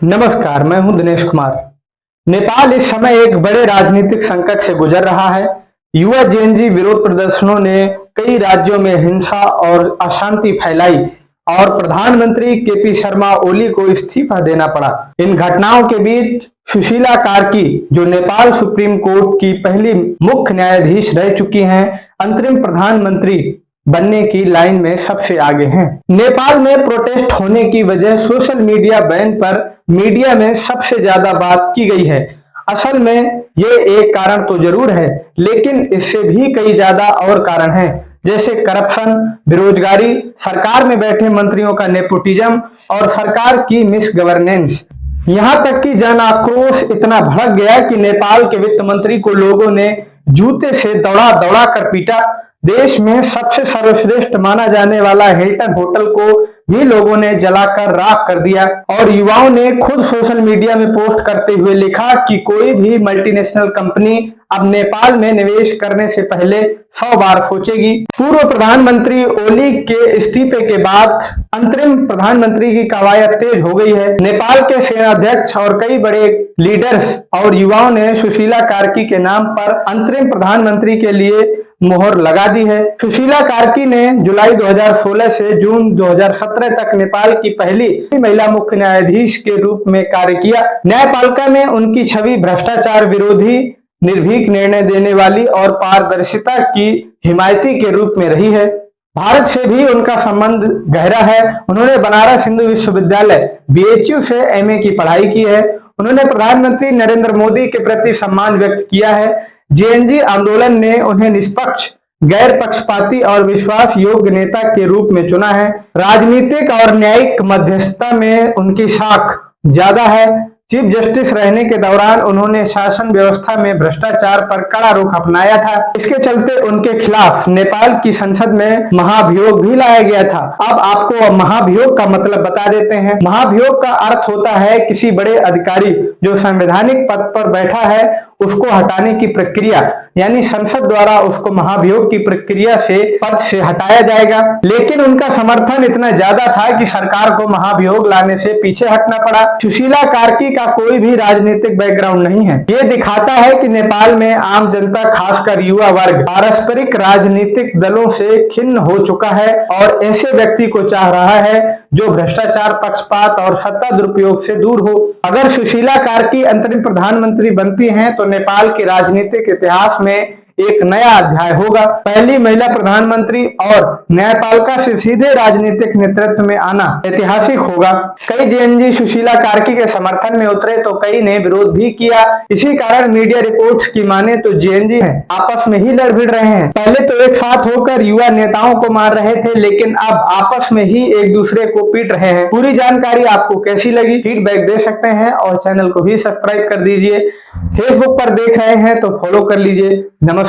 नमस्कार, मैं हूं दिनेश कुमार। नेपाल इस समय एक बड़े राजनीतिक संकट से गुजर रहा है। युवा जेएनजी विरोध प्रदर्शनों ने कई राज्यों में हिंसा और अशांति फैलाई और प्रधानमंत्री केपी शर्मा ओली को इस्तीफा देना पड़ा। इन घटनाओं के बीच सुशीला कार्की, जो नेपाल सुप्रीम कोर्ट की पहली मुख्य न्यायाधीश रह चुकी हैं, अंतरिम प्रधानमंत्री बनने की लाइन में सबसे आगे हैं। नेपाल में प्रोटेस्ट होने की वजह सोशल मीडिया बैन पर मीडिया में सबसे ज्यादा बात की गई है। असल में ये एक कारण तो जरूर है, लेकिन इससे भी कई ज्यादा और कारण हैं, जैसे करप्शन, बेरोजगारी, सरकार में बैठे मंत्रियों का नेपोटिज्म और सरकार की मिस गवर्नेंस। यहाँ तक कि जन आक्रोश इतना भड़क गया कि नेपाल के वित्त मंत्री को लोगों ने जूते से दौड़ा दौड़ा कर पीटा। देश में सबसे सर्वश्रेष्ठ माना जाने वाला हिल्टन होटल को भी लोगों ने जलाकर राख कर दिया और युवाओं ने खुद सोशल मीडिया में पोस्ट करते हुए लिखा कि कोई भी मल्टीनेशनल कंपनी अब नेपाल में निवेश करने से पहले 100 बार सोचेगी। पूर्व प्रधानमंत्री ओली के इस्तीफे के बाद अंतरिम प्रधानमंत्री की कवायद तेज हो गई है। नेपाल के सेनाध्यक्ष और कई बड़े लीडर्स और युवाओं ने सुशीला कार्की के नाम पर अंतरिम प्रधानमंत्री के लिए मोहर लगा दी है। सुशीला कार्की ने जुलाई 2016 से जून 2017 तक नेपाल की पहली महिला मुख्य न्यायाधीश के रूप में कार्य किया। न्यायपालिका में उनकी छवि भ्रष्टाचार विरोधी, निर्भीक निर्णय देने वाली और पारदर्शिता की हिमायती के रूप में रही है। भारत से भी उनका संबंध गहरा है। उन्होंने बनारस हिंदू विश्वविद्यालय BHU से MA की पढ़ाई की है। उन्होंने प्रधानमंत्री नरेंद्र मोदी के प्रति सम्मान व्यक्त किया है। जेएनजी आंदोलन ने उन्हें निष्पक्ष, गैर पक्षपाती और विश्वास योग्य नेता के रूप में चुना है। राजनीतिक और न्यायिक मध्यस्थता में उनकी साख ज्यादा है। चीफ जस्टिस रहने के दौरान उन्होंने शासन व्यवस्था में भ्रष्टाचार पर कड़ा रुख अपनाया था। इसके चलते उनके खिलाफ नेपाल की संसद में महाभियोग भी लाया गया था। अब आपको महाभियोग का मतलब बता देते हैं। महाभियोग का अर्थ होता है किसी बड़े अधिकारी जो संवैधानिक पद पर बैठा है उसको हटाने की प्रक्रिया, यानी संसद द्वारा उसको महाभियोग की प्रक्रिया से पद से हटाया जाएगा। लेकिन उनका समर्थन इतना ज्यादा था कि सरकार को महाभियोग लाने से पीछे हटना पड़ा। सुशीला कार्की का कोई भी राजनीतिक बैकग्राउंड नहीं है। ये दिखाता है कि नेपाल में आम जनता, खासकर युवा वर्ग, पारस्परिक राजनीतिक दलों से खिन्न हो चुका है और ऐसे व्यक्ति को चाह रहा है जो भ्रष्टाचार, पक्षपात और सत्ता दुरुपयोग से दूर हो। अगर सुशीला कार्की अंतरिम प्रधानमंत्री बनती हैं तो नेपाल के राजनीतिक इतिहास में एक नया अध्याय होगा। पहली महिला प्रधानमंत्री और न्यायपालिका से सीधे राजनीतिक नेतृत्व में आना ऐतिहासिक होगा। कई जेएनजी सुशीला कार्की के समर्थन में उतरे तो कई ने विरोध भी किया। इसी कारण मीडिया रिपोर्ट्स की माने तो जेएनजी आपस में ही लड़ भिड़ रहे हैं। पहले तो एक साथ होकर युवा नेताओं को मार रहे थे, लेकिन अब आपस में ही एक दूसरे को पीट रहे हैं। पूरी जानकारी आपको कैसी लगी फीडबैक दे सकते हैं और चैनल को भी सब्सक्राइब कर दीजिए। फेसबुक पर देख रहे हैं तो फॉलो कर लीजिए। नमस्कार।